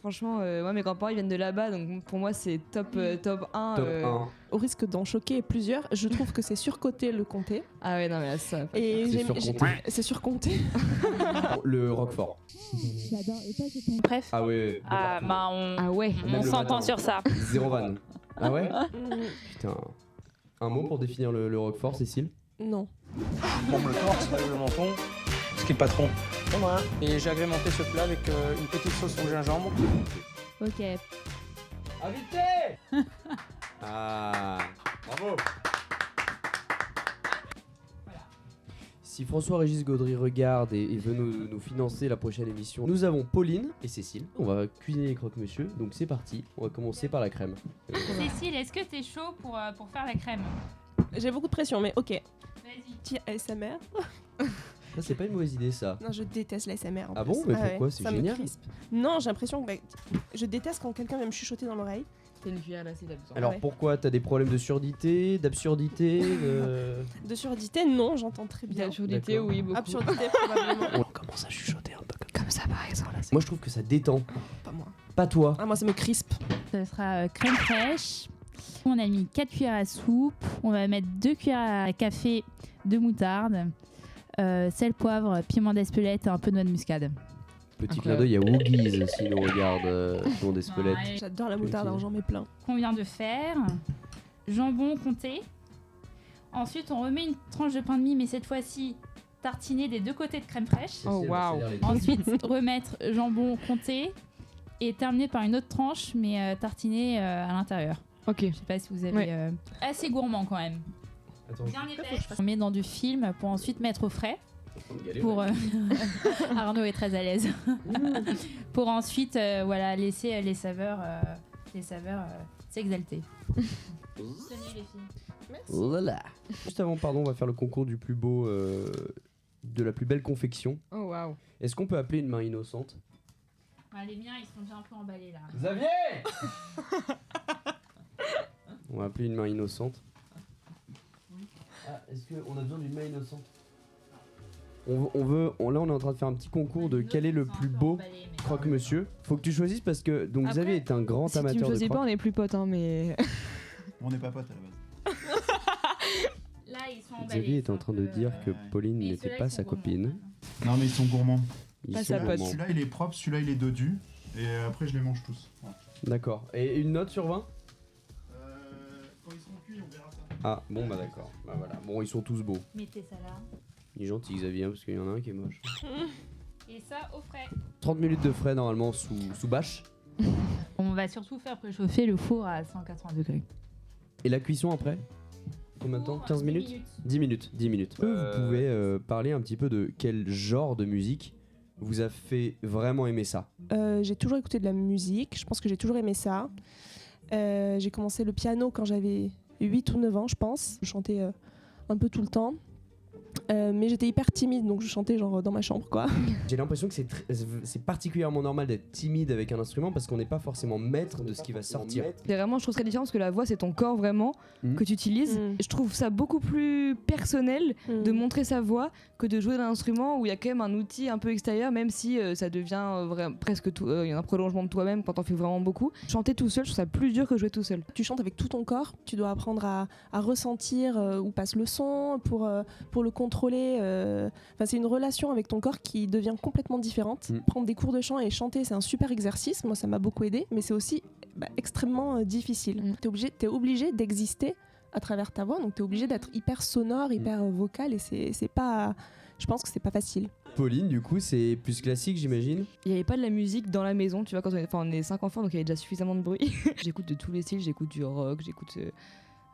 Franchement, moi mes grands-parents ils viennent de là-bas, donc pour moi c'est top 1. Top 1. Au risque d'en choquer plusieurs, je trouve que c'est surcoté le comté. Ah ouais, non mais là ça. Et C'est surcoté. c'est surcompté. Le Roquefort. Bref. Ah ouais. Ah, bah on, Ah ouais. on Même le s'entend matin. sur ça. Zéro vanne. Ah ouais. Putain. Un mot pour définir le Roquefort, Cécile? Non. Bombe le torse, le menton, ce qui est le patron. Voilà. Et j'ai agrémenté ce plat avec une petite sauce au gingembre. Ok. Invité. Ah. Bravo. Si François-Régis Gaudry regarde et veut nous financer la prochaine émission, nous avons Pauline et Cécile. On va cuisiner les croque-monsieur, donc c'est parti. On va commencer par la crème. Cécile, est-ce que t'es chaud pour faire la crème? J'ai beaucoup de pression, mais ok. Vas-y. Petit ASMR. Ça, c'est pas une mauvaise idée, ça. Non, je déteste l'ASMR. Ah bon? Mais pourquoi? ouais, C'est ça me génial. crispe. Non, j'ai l'impression que je déteste quand quelqu'un vient me chuchoter dans l'oreille. T'as une cuillère là, c'est d'abord. Alors ouais. pourquoi? T'as des problèmes de surdité, d'absurdité De surdité, non, j'entends très bien. D'absurdité, D'accord. oui, beaucoup. Absurdité, probablement. On commence à chuchoter un peu Comme ça par exemple. Moi je trouve que ça détend. Pas moi. Pas toi. Ah, moi, ça me crispe. Ça sera crème fraîche. On a mis 4 cuillères à soupe. On va mettre 2 cuillères à café de moutarde. Sel, poivre, piment d'Espelette et un peu de noix de muscade. Petit clin d'œil à Woogies s'il nous regarde dans des spelettes. Ouais. J'adore la moutarde, alors j'en mets plein. Qu'on vient de faire. Jambon comté. Ensuite, on remet une tranche de pain de mie, mais cette fois-ci tartinée des deux côtés de crème fraîche. Oh, waouh. Ensuite, remettre jambon comté et terminer par une autre tranche, mais tartinée à l'intérieur. Ok. Je sais pas si vous avez... Ouais. assez gourmand quand même. Attends, Bien épais. On met dans du film pour ensuite mettre au frais. Pour Arnaud est très à l'aise. Pour ensuite voilà, laisser les saveurs s'exalter. Tenez les filles. Oh là là. Juste avant, pardon, on va faire le concours du plus beau, de la plus belle confection. Oh waouh. Est-ce qu'on peut appeler une main innocente? Les miens ils sont déjà un peu emballés là. Xavier. On va appeler une main innocente. Ah, est-ce qu'on a besoin d'une main innocente? Là on est en train de faire un petit concours de quel est le plus beau croque-monsieur. Faut que tu choisisses parce que donc Après, Xavier est un grand Si tu me amateur de choisis pas, croque. on est plus potes, hein, mais. On n'est pas potes à la base. Là ils sont emballés. Xavier est en train de dire que ouais. Pauline Mais n'était ceux-là, pas ils sa sont gourmands. copine. Non, mais ils sont gourmands. Ils Pas sont sa pote. gourmands. Celui-là, il est propre, celui-là, il est dodu. Et après, je les mange tous. Voilà. D'accord. Et une note sur 20? Quand ils seront cuits, on verra ça. Ah, bon bah d'accord. Bah voilà. Bon, ils sont tous beaux. Mettez ça là. Il est gentil Xavier, hein, parce qu'il y en a un qui est moche. Et ça au frais. 30 minutes de frais normalement sous bâche. On va surtout faire préchauffer le four à 180 degrés. Et la cuisson après? Combien de temps? 15 minutes? 10 minutes. 10 minutes. Vous pouvez parler un petit peu de quel genre de musique vous a fait vraiment aimer ça? J'ai toujours écouté de la musique, je pense que j'ai toujours aimé ça. J'ai commencé le piano quand j'avais 8 ou 9 ans, je pense. Je chantais un peu tout le temps. Mais j'étais hyper timide, donc je chantais genre dans ma chambre, quoi. J'ai l'impression que c'est particulièrement normal d'être timide avec un instrument parce qu'on n'est pas forcément maître de ce qui va sortir. C'est vraiment, je trouve très différent parce que la voix, c'est ton corps vraiment que tu utilises. Mm. Je trouve ça beaucoup plus personnel de montrer sa voix que de jouer d'un instrument où il y a quand même un outil un peu extérieur, même si ça devient presque tout. Il y a un prolongement de toi-même quand on fait vraiment beaucoup. Chanter tout seul, je trouve ça plus dur que jouer tout seul. Tu chantes avec tout ton corps, tu dois apprendre à ressentir où passe le son pour le contrôler. Enfin, c'est une relation avec ton corps qui devient complètement différente. Prendre des cours de chant et chanter, c'est un super exercice. Moi, ça m'a beaucoup aidé, mais c'est aussi extrêmement difficile. T'es obligé d'exister à travers ta voix, donc t'es obligé d'être hyper sonore, hyper vocal, et c'est pas. Je pense que c'est pas facile. Pauline, du coup, c'est plus classique, j'imagine. Il n'y avait pas de la musique dans la maison, tu vois, quand on est 5 enfants, donc il y avait déjà suffisamment de bruit. J'écoute de tous les styles, j'écoute du rock, j'écoute.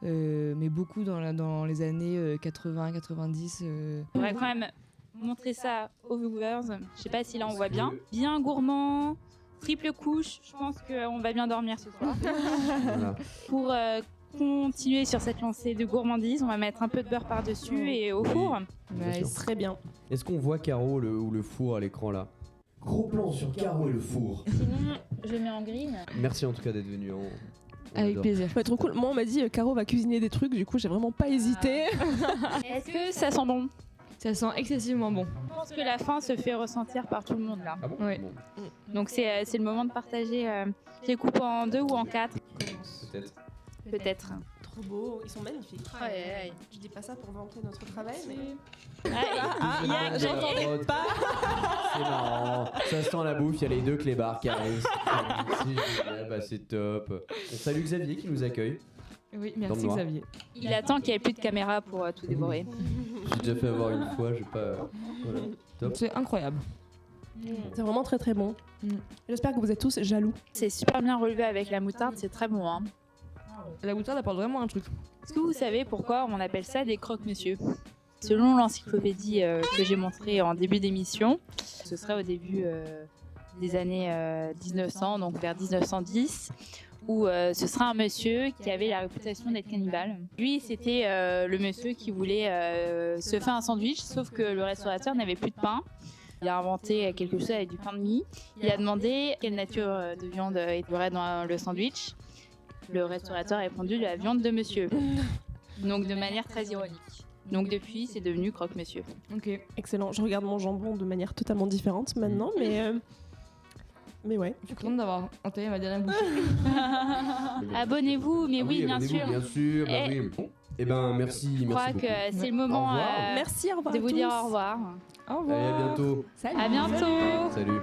Mais beaucoup dans les années 80, 90. On va quand même montrer ça aux viewers. Je sais pas si là on voit bien. Bien gourmand, triple couche. Je pense qu'on va bien dormir ce soir. Voilà. Pour continuer sur cette lancée de gourmandise, on va mettre un peu de beurre par-dessus et au four. Bien sûr. Très bien. Est-ce qu'on voit Caro ou le four à l'écran là? Gros plan sur Caro et le four. Sinon, je mets en grille. Merci en tout cas d'être venu. On Avec adore. plaisir. Ça va être trop cool. Moi, on m'a dit Caro va cuisiner des trucs, du coup, j'ai vraiment pas hésité. Est-ce que ça sent bon? Ça sent excessivement bon. Je pense que la faim se fait ressentir par tout le monde là. Ah bon Ouais. Bon, Donc c'est le moment de partager. Je les coupe en 2 ou en 4, peut-être. peut-être. Trop beau, ils sont magnifiques. Ouais. Je dis pas ça pour vanter notre travail, mais. J'entendais pas. C'est marrant. Ça sent la bouffe, il y a les 2 clébards qui arrivent. C'est génial, bah c'est top. On salue Xavier qui nous accueille. Oui, Dans merci le noir. Xavier. Il attend qu'il n'y ait plus de caméra pour tout dévorer. J'ai déjà fait avoir une fois, je vais pas. Voilà. Top. C'est incroyable. C'est vraiment très très bon. J'espère que vous êtes tous jaloux. C'est super bien relevé avec la moutarde, c'est très bon. Hein. La moutarde apporte vraiment un truc. Est-ce que vous savez pourquoi on appelle ça des croque-monsieur? Selon l'encyclopédie que j'ai montrée en début d'émission, ce serait au début des années 1900, donc vers 1910, où ce serait un monsieur qui avait la réputation d'être cannibale. Lui, c'était le monsieur qui voulait se faire un sandwich, sauf que le restaurateur n'avait plus de pain. Il a inventé quelque chose avec du pain de mie. Il a demandé quelle nature de viande il y aurait dans le sandwich. Le restaurateur a répondu de la viande de monsieur. Donc de manière très ironique. Donc depuis, c'est devenu croque-monsieur. Ok. Excellent. Je regarde mon jambon de manière totalement différente maintenant, mais ouais. Je suis contente d'avoir entamé ma dernière bouchée. Abonnez-vous, mais Ah oui, bien abonnez-vous, sûr. Bien sûr, bah Et- oui. Bon. Eh ben merci, Je crois merci beaucoup. que c'est le moment Au revoir. Merci, au revoir de à vous tous. dire au revoir. Au Allez, à bientôt. Salut. À bientôt. Salut.